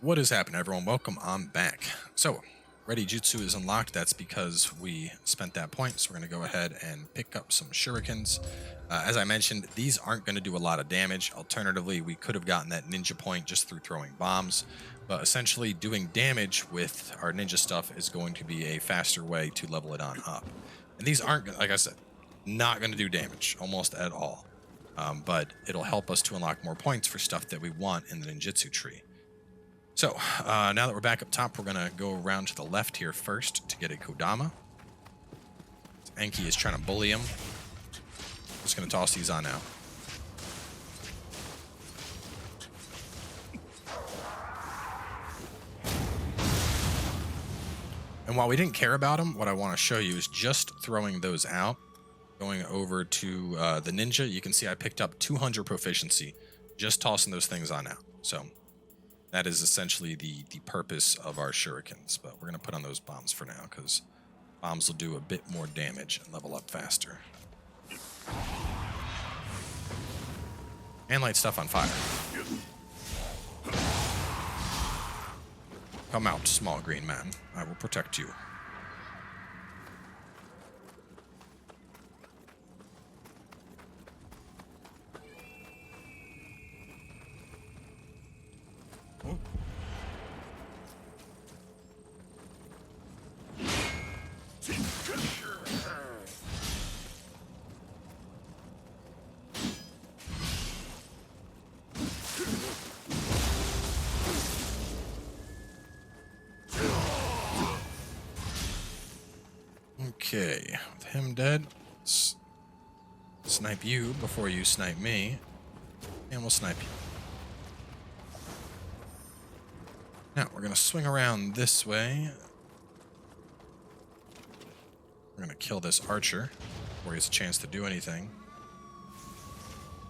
What is happening, everyone? Welcome on back. So, Ready Jutsu is unlocked. That's because we spent that point, so we're going to go ahead and pick up some shurikens. As I mentioned, these aren't going to do a lot of damage. Alternatively, we could have gotten that ninja point just through throwing bombs, but essentially doing damage with our ninja stuff is going to be a faster way to level it on up. And these aren't, like I said, not going to do damage almost at all, but it'll help us to unlock more points for stuff that we want in the ninjutsu tree. So, now that we're back up top, we're going to go around to the left here first to get a Kodama. Enki is trying to bully him. Just going to toss these on now. And while we didn't care about them, what I want to show you is just throwing those out. Going over to the ninja, you can see I picked up 200 proficiency, just tossing those things on out. So that is essentially the purpose of our shurikens, but we're going to put on those bombs for now, because bombs will do a bit more damage and level up faster. And light stuff on fire. Come out, small green man. I will protect you. Okay, with him dead, let's snipe you before you snipe me, and we'll snipe you. Now, we're going to swing around this way. We're going to kill this archer before he has a chance to do anything.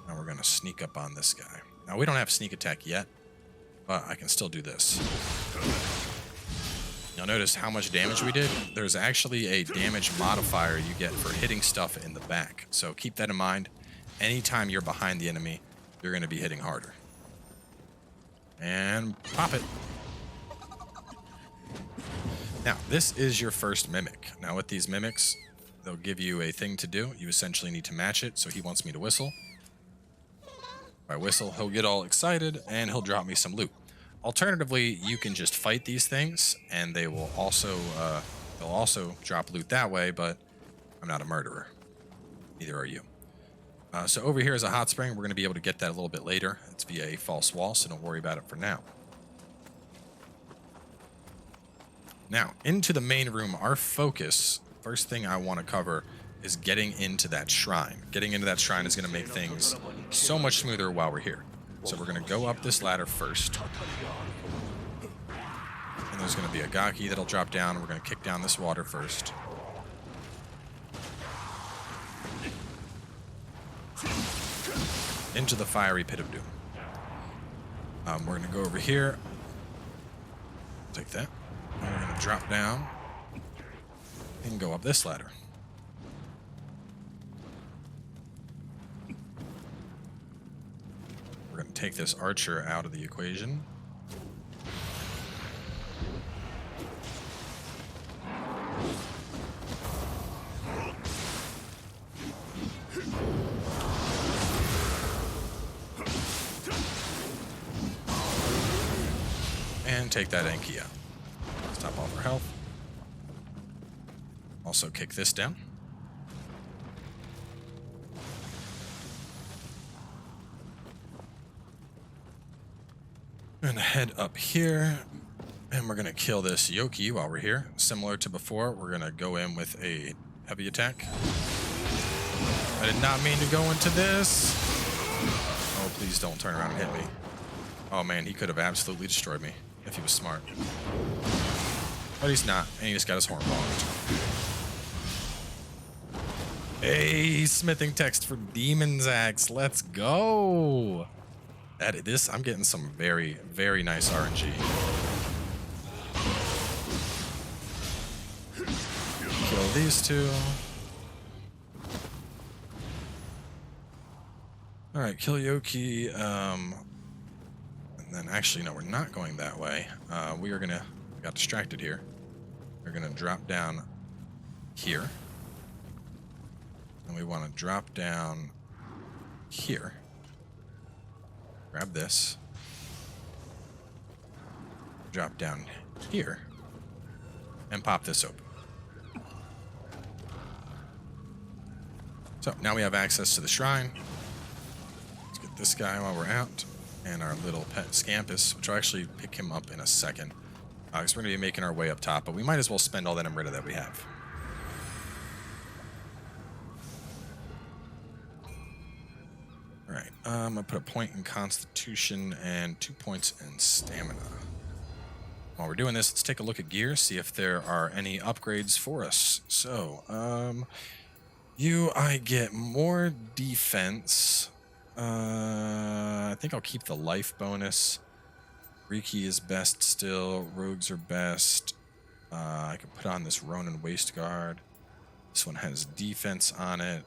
Now we're going to sneak up on this guy. Now, we don't have sneak attack yet, but I can still do this. You'll notice how much damage we did. There's actually a damage modifier you get for hitting stuff in the back. So keep that in mind. Anytime you're behind the enemy, you're going to be hitting harder. And pop it. Now, this is your first mimic. Now, with these mimics, they'll give you a thing to do. You essentially need to match it. So he wants me to whistle. If I whistle, he'll get all excited, and he'll drop me some loot. Alternatively, you can just fight these things, and they will also they'll also drop loot that way, but I'm not a murderer. Neither are you. So over here is a hot spring. We're going to be able to get that a little bit later. It's via a false wall, so don't worry about it for now. Now, into the main room, our focus, first thing I want to cover is getting into that shrine. Getting into that shrine is going to make things so much smoother while we're here. So we're going to go up this ladder first. And there's going to be a Gaki that'll drop down. We're going to kick down this water first. Into the fiery pit of doom. We're going to go over here. Take that. And we're going to drop down and go up this ladder. We're going to take this archer out of the equation. And take that Enki out. Stop off her health. Also kick this down. We're gonna head up here, and we're gonna kill this Yokai while we're here. Similar to before, we're gonna go in with a heavy attack. I did not mean to go into this. Oh, please don't turn around and hit me. Oh man, he could have absolutely destroyed me if he was smart. But he's not, and he just got his horn bonked. Hey, smithing text for Demon's Axe. Let's go. I'm getting some very, very nice RNG. Kill these two. Alright, kill Yokai. And And then actually, no, we're not going that way. We got distracted here. We're gonna drop down here. And we want to drop down here. Grab this. Drop down here. And pop this open. So now we have access to the shrine. Let's get this guy while we're out. And our little pet Scampus, which I'll actually pick him up in a second. Because we're going to be making our way up top, but we might as well spend all that Amrita that we have. Alright, I'm going to put a point in Constitution and 2 points in Stamina. While we're doing this, let's take a look at gear, see if there are any upgrades for us. So, I get more defense. I think I'll keep the life bonus. Riki is best still. Rogues are best. I can put on this Ronin Waistguard. This one has defense on it.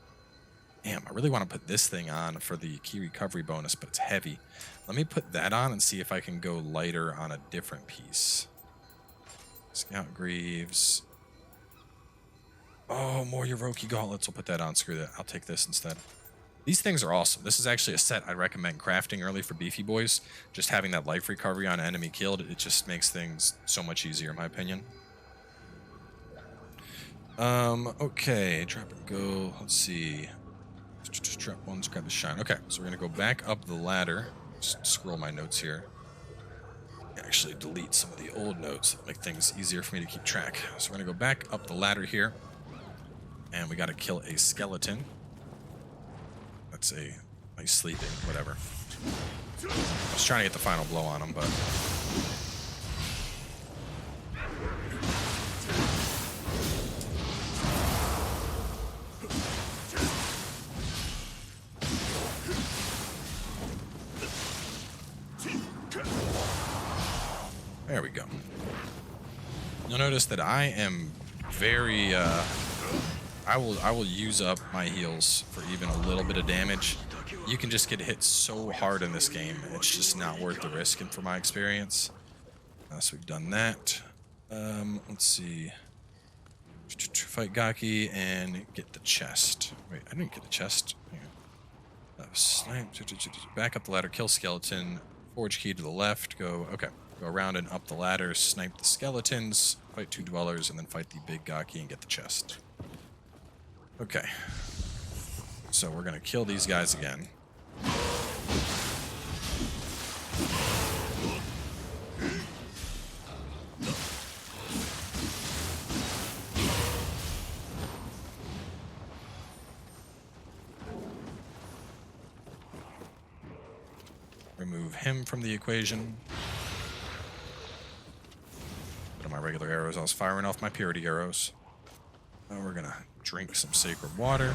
Damn, I really want to put this thing on for the key recovery bonus, but it's heavy. Let me put that on and see if I can go lighter on a different piece. Scout Greaves. Oh, more Yoroki Gauntlets. We'll put that on. Screw that. I'll take this instead. These things are awesome. This is actually a set I'd recommend crafting early for beefy boys. Just having that life recovery on enemy killed, it just makes things so much easier in my opinion. Okay, drop and go. Let's see. Drop ones, grab the shine. Okay, so we're gonna go back up the ladder. Just scroll my notes here. Actually delete some of the old notes that make things easier for me to keep track. So we're gonna go back up the ladder here. And we gotta kill a skeleton. That's a nice sleeping, whatever. I was trying to get the final blow on him, but there we go. You'll notice that I am very I will use up my heals for even a little bit of damage. You can just get hit so hard in this game. It's just not worth the risk, and for my experience. So we've done that. Let's see. Fight Gaki and get the chest. Wait, I didn't get the chest. Snipe. Back up the ladder, kill skeleton. Forge key to the left. Go around and up the ladder. Snipe the skeletons. Fight 2 dwellers, and then fight the big Gaki and get the chest. Okay, so we're gonna kill these guys again. Remove him from the equation. Put on my regular arrows. I was firing off my purity arrows. Now we're gonna drink some sacred water.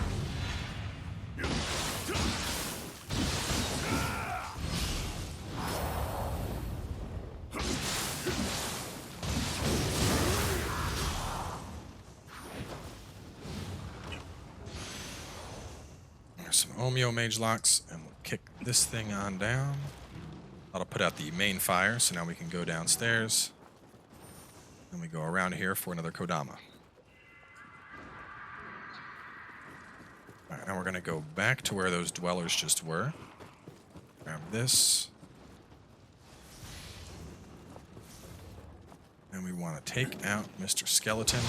There's some Omeo mage locks, and we'll kick this thing on down. That'll put out the main fire, so now we can go downstairs. And we go around here for another Kodama. Alright, now we're going to go back to where those dwellers just were. Grab this. And we want to take out Mr. Skeleton.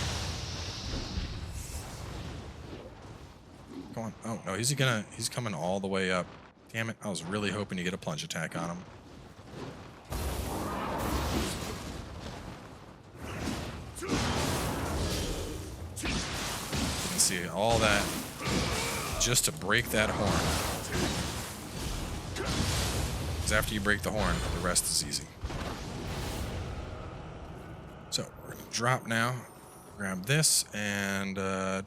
Come on. Oh, no, he's coming all the way up. Damn it, I was really hoping to get a plunge attack on him. You can see all that just to break that horn. Because after you break the horn, the rest is easy. So, we're going to drop now. Grab this and go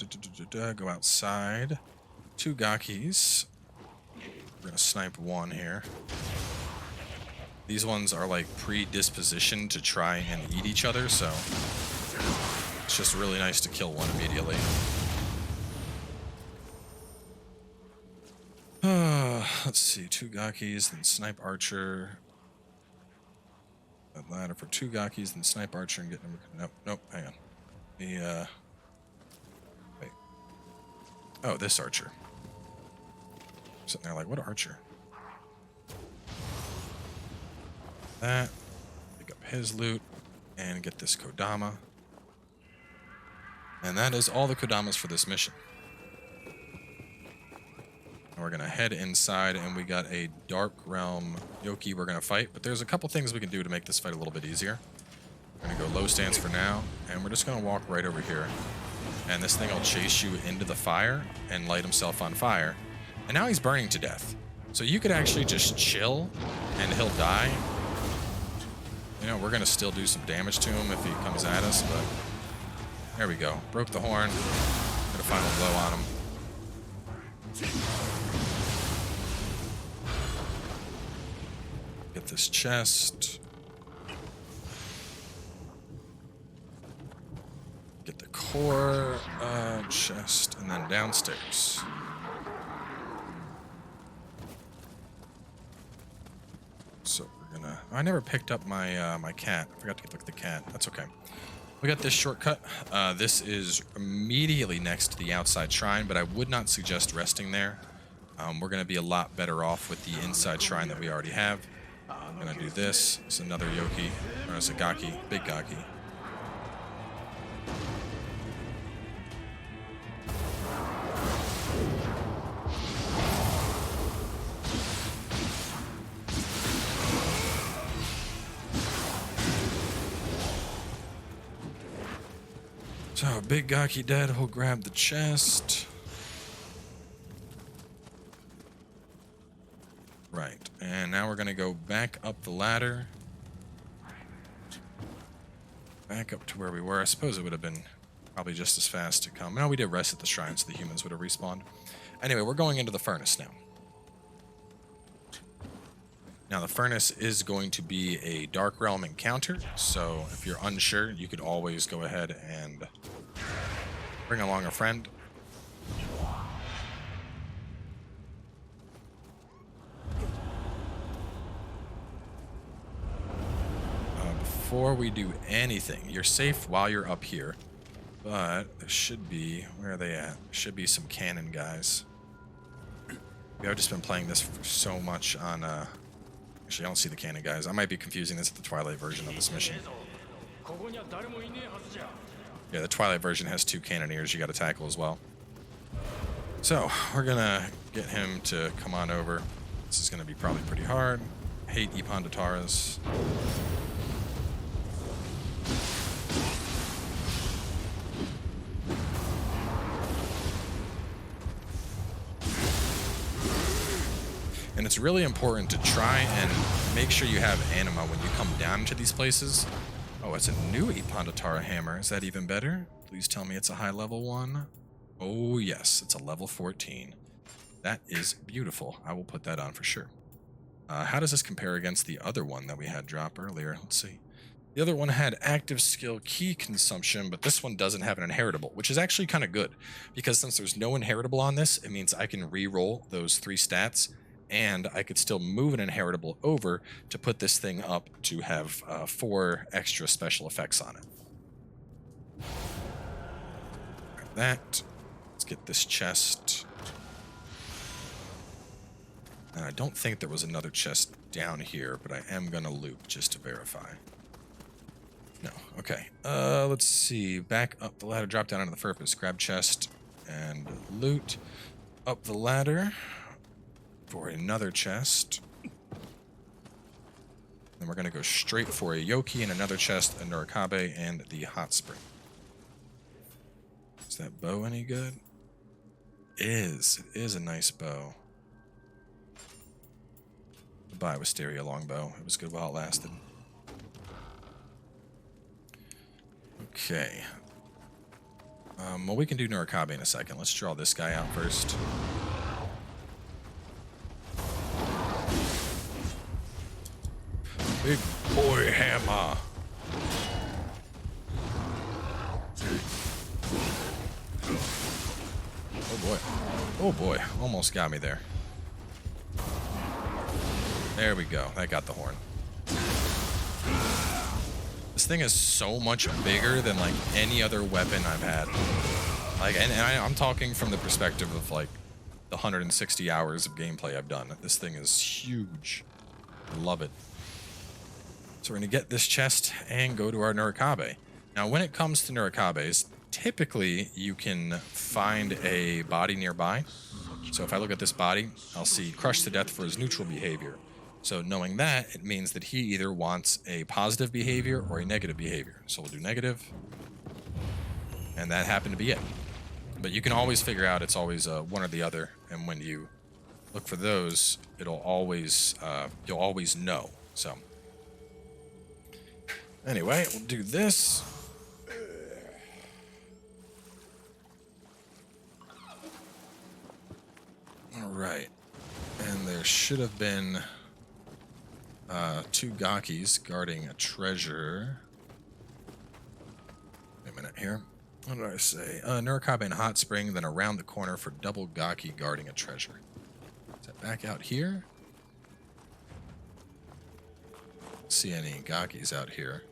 outside. 2 Gakis. We're going to snipe one here. These ones are like predispositioned to try and eat each other, so it's just really nice to kill one immediately. Let's see, 2 Gakis, then snipe archer. A ladder for 2 Gakis, then snipe archer and get number. Nope, hang on. The wait. Oh, this archer. I'm sitting there like, what archer? That. Pick up his loot and get this Kodama. And that is all the Kodamas for this mission. We're going to head inside, and we got a Dark Realm Yokai we're going to fight. But there's a couple things we can do to make this fight a little bit easier. We're going to go low stance for now, and we're just going to walk right over here. And this thing will chase you into the fire and light himself on fire. And now he's burning to death. So you could actually just chill, and he'll die. You know, we're going to still do some damage to him if he comes at us, but... There we go. Broke the horn. Get a final blow on him. Get this chest. Get the core chest, and then downstairs. So we're gonna... I never picked up my my cat. I forgot to look at the cat. That's okay. We got this shortcut. This is immediately next to the outside shrine, but I would not suggest resting there. We're going to be a lot better off with the inside shrine that we already have. I'm going to do this. It's another Yokai. Or it's a Gaki. Big Gaki. So, big Gaki dead, we'll grab the chest. Right, and now we're gonna go back up the ladder. Back up to where we were. I suppose it would have been probably just as fast to come. No, we did rest at the shrine, so the humans would have respawned. Anyway, we're going into the furnace now. Now, the furnace is going to be a Dark Realm encounter, so if you're unsure, you could always go ahead and bring along a friend. Before we do anything, you're safe while you're up here, but there should be... Where are they at? There should be some cannon guys. I've just been playing this for so much on... Actually, I don't see the cannon guys. I might be confusing this with the Twilight version of this mission. Yeah, the Twilight version has 2 cannoneers you got to tackle as well. So, we're gonna get him to come on over. This is gonna be probably pretty hard. Hate Ipandataras. And it's really important to try and make sure you have anima when you come down into these places. Oh, it's a new Ipandatara hammer. Is that even better? Please tell me it's a high level one. Oh yes, it's a level 14. That is beautiful. I will put that on for sure. How does this compare against the other one that we had drop earlier? Let's see. The other one had active skill key consumption, but this one doesn't have an inheritable, which is actually kind of good. Because since there's no inheritable on this, it means I can re-roll those 3 stats, and I could still move an inheritable over to put this thing up to have 4 extra special effects on it. Like that. Let's get this chest. And I don't think there was another chest down here, but I am going to loop just to verify. No. Okay. Let's see. Back up the ladder, drop down into the furnace, grab chest, and loot. Up the ladder for another chest. Then we're going to go straight for a Yokai and another chest, a Nurikabe, and the hot spring. Is that bow any good? It is a nice bow. Goodbye, Wisteria longbow. It was good while it lasted. Okay. Well, we can do Nurikabe in a second. Let's draw this guy out first. Big boy hammer. Oh boy. Oh boy. Almost got me there. There we go. That got the horn. This thing is so much bigger than like any other weapon I've had. Like, I'm talking from the perspective of like the 160 hours of gameplay I've done. This thing is huge. I love it. So we're gonna get this chest and go to our Nurikabe. Now, when it comes to Nurikabes, typically you can find a body nearby. So if I look at this body, I'll see crushed to death for his neutral behavior. So knowing that, it means that he either wants a positive behavior or a negative behavior. So we'll do negative. And that happened to be it. But you can always figure out it's always one or the other. And when you look for those, it'll always, you'll always know. So anyway, we'll do this. All right. And there should have been 2 Gakis guarding a treasure. Wait a minute here. What did I say? Nurikabe and Hot Spring, then around the corner for double Gaki guarding a treasure. Is that back out here? Don't see any Gakis out here.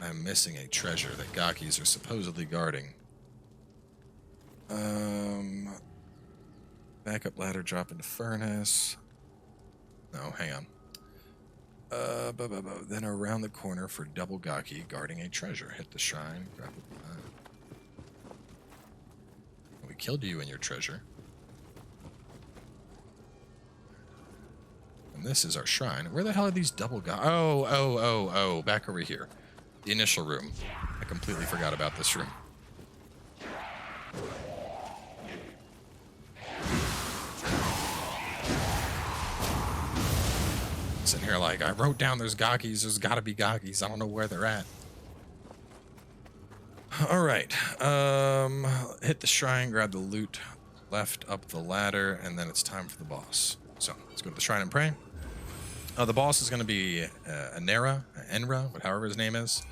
I'm missing a treasure that Gakis are supposedly guarding. Backup ladder drop into furnace. No, hang on. Then around the corner for double Gaki guarding a treasure. Hit the shrine. Grab it. We killed you and your treasure. And this is our shrine. Where the hell are these double Gaki? Oh, back over here. The initial room. I completely forgot about this room. Sitting here like, I wrote down there's Gakis, there's gotta be Gakis, I don't know where they're at. Alright, hit the shrine, grab the loot, left up the ladder, and then it's time for the boss. So, let's go to the shrine and pray. The boss is going to be Enenra, however his name is.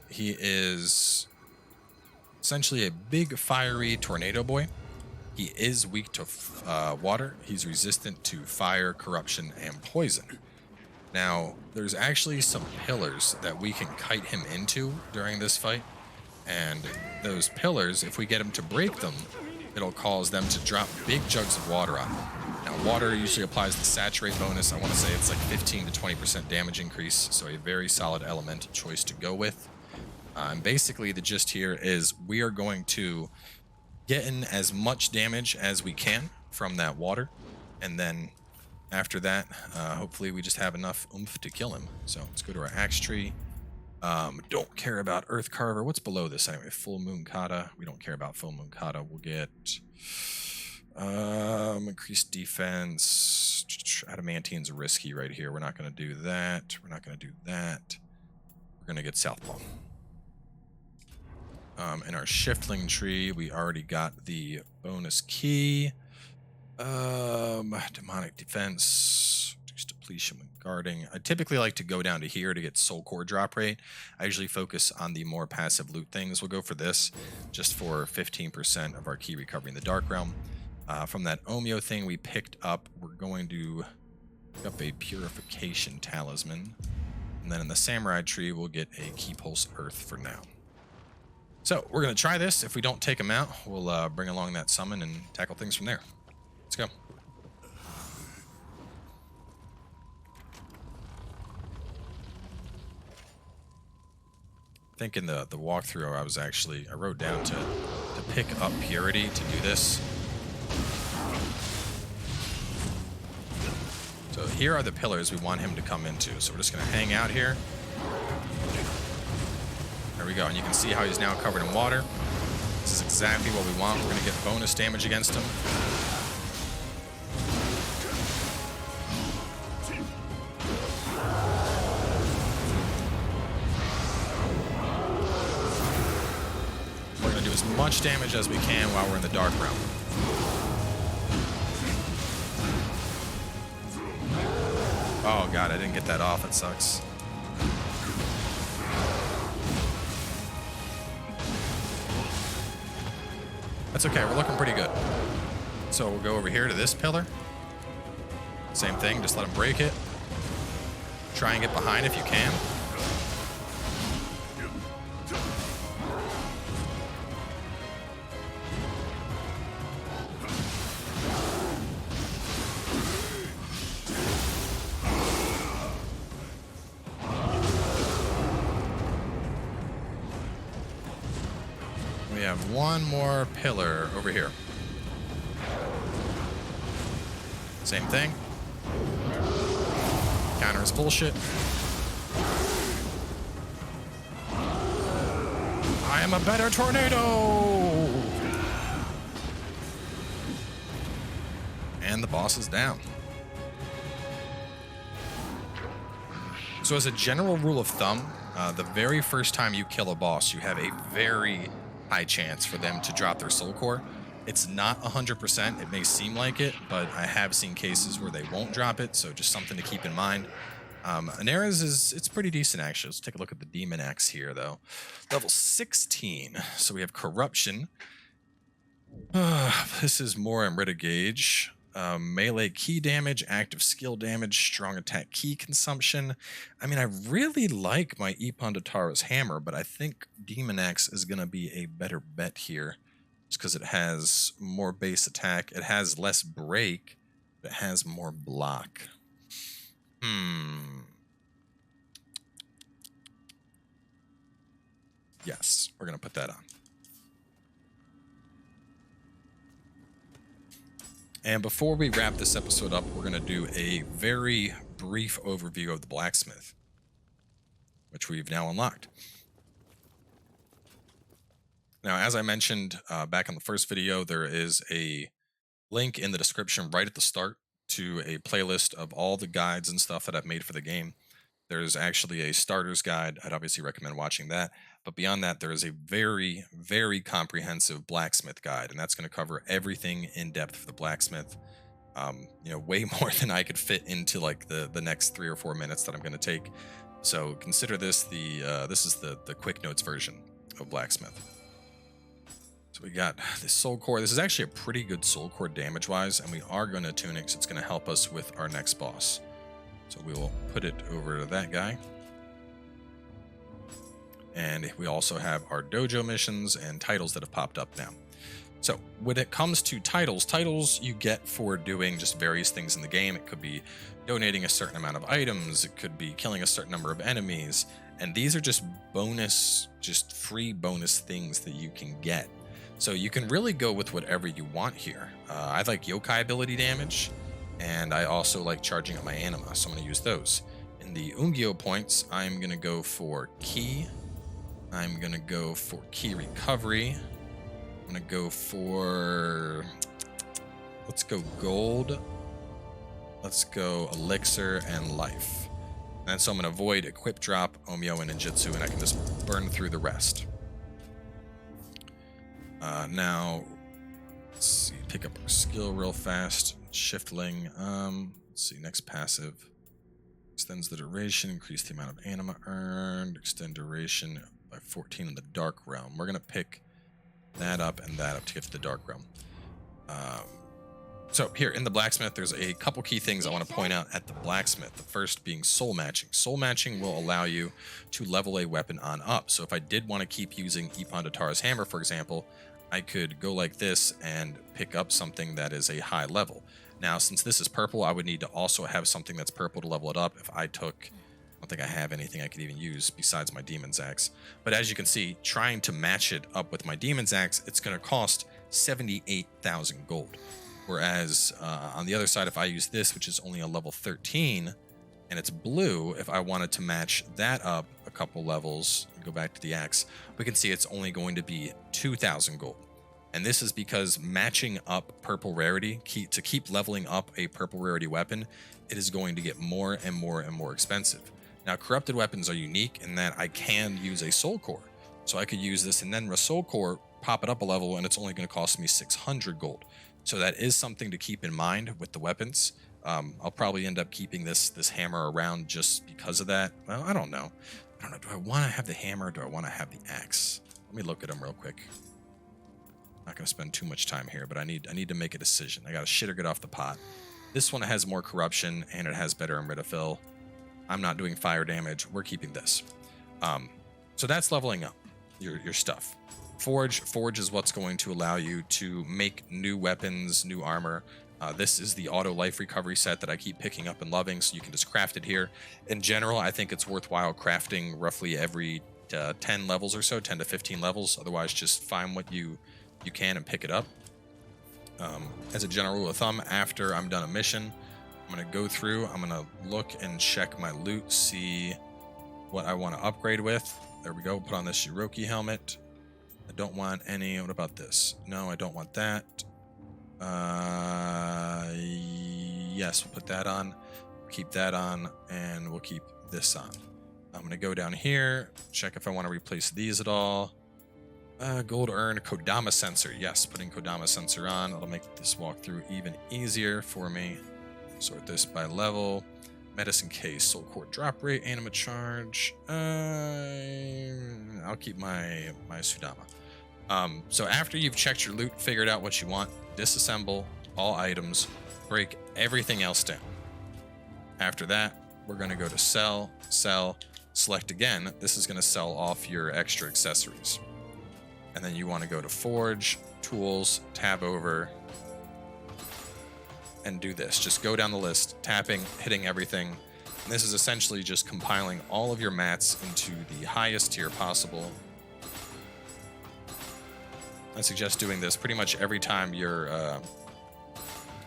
He is essentially a big fiery tornado boy. He is weak to water. He's resistant to fire, corruption, and poison. Now, there's actually some pillars that we can kite him into during this fight. And those pillars, if we get him to break them, it'll cause them to drop big jugs of water on him. Now, water usually applies the saturate bonus. I want to say it's like 15 to 20% damage increase, so a very solid elemental choice to go with. And basically, the gist here is we are going to get in as much damage as we can from that water, and then after that, hopefully we just have enough oomph to kill him. So let's go to our axe tree. Don't care about Earth Carver. What's below this anyway? Full Moon Kata. We don't care about Full Moon Kata. We'll get increased defense. Adamantine's risky right here. We're not going to do that. We're not going to do that. We're going to get Southpaw. In our Shiftling tree, we already got the bonus key. Demonic defense. Reduce depletion when guarding. I typically like to go down to here to get soul core drop rate. I usually focus on the more passive loot things. We'll go for this just for 15% of our key recovery in the Dark Realm. From that Omeo thing we picked up, we're going to pick up a Purification Talisman. And then in the Samurai tree, we'll get a Key Pulse Earth for now. So we're going to try this. If we don't take him out, we'll bring along that summon and tackle things from there. Let's go. I think in the walkthrough I wrote down to pick up Purity to do this. So here are the pillars we want him to come into. So we're just going to hang out here. There we go, and you can see how he's now covered in water. This is exactly what we want. We're going to get bonus damage against him. We're going to do as much damage as we can while we're in the Dark Realm. Oh god, I didn't get that off. It sucks. That's okay, we're looking pretty good. So we'll go over here to this pillar. Same thing, just let him break it. Try and get behind if you can. we have one more pillar over here. Same thing. Counter is bullshit. I am a better tornado! And the boss is down. So as a general rule of thumb, the very first time you kill a boss, you have a very high chance for them to drop their soul core. It's not 100%, it may seem like it, but I have seen cases where they won't drop it, so just something to keep in mind. Enenra's it's pretty decent actually. Let's take a look at the demon axe here though. Level 16, so we have corruption. This is more Amrita gauge. Melee key damage, active skill damage, strong attack key consumption. I mean, I really like my Ippondatara's hammer, but I think Demon Axe is going to be a better bet here. Just because it has more base attack. It has less break, but it has more block. Yes, we're going to put that on. And before we wrap this episode up, we're going to do a very brief overview of the Blacksmith, which we've now unlocked. Now, as I mentioned back in the first video, there is a link in the description right at the start to a playlist of all the guides and stuff that I've made for the game. There's actually a starter's guide. I'd obviously recommend watching that. But beyond that, there is a very, very comprehensive Blacksmith guide, and that's going to cover everything in depth for the Blacksmith. You know, way more than I could fit into like the next 3 or 4 minutes that I'm going to take. So consider this this is the quick notes version of Blacksmith. So we got the soul core. This is actually a pretty good soul core damage wise, and we are going to tune it because it's going to help us with our next boss. So we will put it over to that guy. And we also have our dojo missions and titles that have popped up now. So when it comes to titles you get for doing just various things in the game. It could be donating a certain amount of items. It could be killing a certain number of enemies. And these are just bonus, just free bonus things that you can get. So you can really go with whatever you want here. I like Yokai ability damage. And I also like charging up my anima, so I'm going to use those. In the Ungyo points, I'm going to go for Ki. I'm going to go for Ki recovery. I'm going to go for... Let's go gold. Let's go elixir and life. And so I'm going to avoid equip drop, Omyo, and ninjutsu, and I can just burn through the rest. Now, let's see, pick up our skill real fast. Shiftling. Let's see, next passive. Extends the duration, increase the amount of anima earned, extend duration by 14 in the Dark Realm. We're going to pick that up and that up to get to the Dark Realm. So here in the Blacksmith, there's a couple key things I want to point out at the Blacksmith. The first being soul matching. Soul matching will allow you to level a weapon on up. So if I did want to keep using Ippondatara's hammer, for example, I could go like this and pick up something that is a high level. Now, since this is purple, I would need to also have something that's purple to level it up. If I took, I don't think I have anything I could even use besides my Demon's Axe. But as you can see, trying to match it up with my Demon's Axe, it's going to cost 78,000 gold. Whereas on the other side, if I use this, which is only a level 13, and it's blue, if I wanted to match that up a couple levels, and go back to the axe, we can see it's only going to be 2,000 gold. And this is because matching up purple rarity, to keep leveling up a purple rarity weapon, it is going to get more and more and more expensive. Now, corrupted weapons are unique in that I can use a soul core. So I could use this Enenra soul core, pop it up a level, and it's only going to cost me 600 gold. So that is something to keep in mind with the weapons. I'll probably end up keeping this hammer around just because of that. Well, I don't know. Do I want to have the hammer or do I want to have the axe? Let me look at them real quick. Not going to spend too much time here, but I need to make a decision. I got to shit or get off the pot. This one has more corruption and it has better Amrita fill. I'm not doing fire damage. We're keeping this. So that's leveling up your stuff. Forge is what's going to allow you to make new weapons, new armor. This is the auto life recovery set that I keep picking up and loving, so you can just craft it here. In general, I think it's worthwhile crafting roughly every 10 levels or so, 10 to 15 levels. Otherwise, just find what you can and pick it up. As a general rule of thumb, after I'm done a mission, I'm going to go through, I'm going to look and check my loot, see what I want to upgrade with. There we go. Put on this Shiroki helmet. I don't want any. What about this? No, I don't want that. Yes, we'll put that on. Keep that on, and we'll keep this on. I'm going to go down here, check if I want to replace these at all. Gold urn, Kodama sensor. Yes, putting Kodama sensor on. It'll make this walkthrough even easier for me. Sort this by level. Medicine case, soul core drop rate, anima charge. I'll keep my Sudama. So after you've checked your loot, figured out what you want, disassemble all items, break everything else down. After that, we're going to go to sell, select again. This is going to sell off your extra accessories. And then you want to go to forge, tools, tab over, and do this. Just go down the list, tapping, hitting everything. And this is essentially just compiling all of your mats into the highest tier possible. I suggest doing this pretty much every time your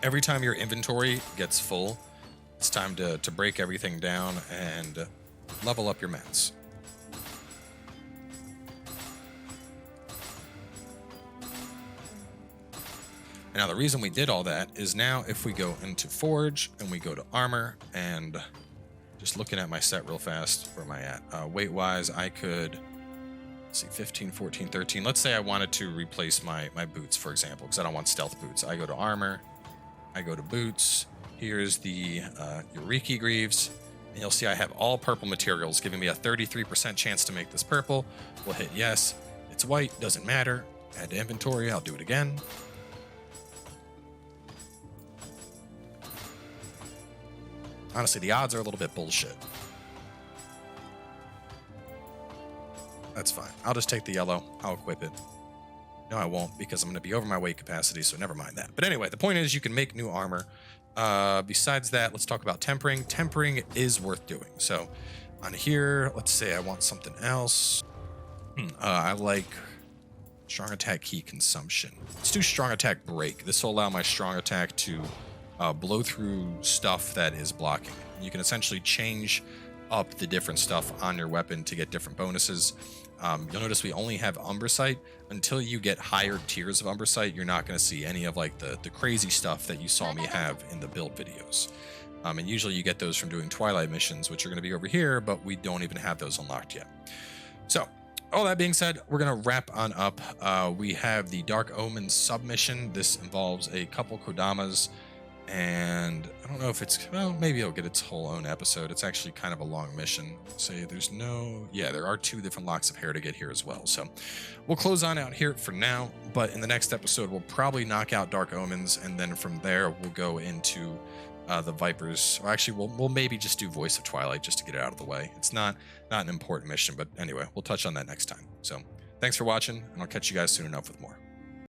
inventory gets full. It's time to break everything down and level up your mats. Now, the reason we did all that is now if we go into Forge and we go to Armor, and just looking at my set real fast, where am I at? Weight-wise, I could, let's see, 15, 14, 13. Let's say I wanted to replace my boots, for example, because I don't want stealth boots. I go to Armor, I go to Boots. Here's the Yoriki Greaves, and you'll see I have all purple materials, giving me a 33% chance to make this purple. We'll hit yes. It's white, doesn't matter. Add to inventory, I'll do it again. Honestly, the odds are a little bit bullshit. That's fine. I'll just take the yellow. I'll equip it. No, I won't, because I'm going to be over my weight capacity, so never mind that. But anyway, the point is you can make new armor. Besides that, let's talk about tempering. Tempering is worth doing. So on here, let's say I want something else. I like strong attack key consumption. Let's do strong attack break. This will allow my strong attack to blow through stuff that is blocking. You can essentially change up the different stuff on your weapon to get different bonuses. You'll notice we only have Umbrasight. Until you get higher tiers of Umbrasight, you're not going to see any of like the crazy stuff that you saw me have in the build videos. And usually you get those from doing Twilight missions, which are going to be over here, but we don't even have those unlocked yet. So all that being said, we're going to wrap on up. We have the Dark Omen submission. This involves a couple Kodamas, and I don't know if it's, well, maybe it'll get its whole own episode. It's actually kind of a long mission. Say there's no, yeah, there are 2 different locks of hair to get here as well. So we'll close on out here for now, but in the next episode, we'll probably knock out Dark Omens, and then from there, we'll go into the Vipers. Or actually, we'll maybe just do Voice of Twilight just to get it out of the way. It's not an important mission, but anyway, we'll touch on that next time. So thanks for watching, and I'll catch you guys soon enough with more.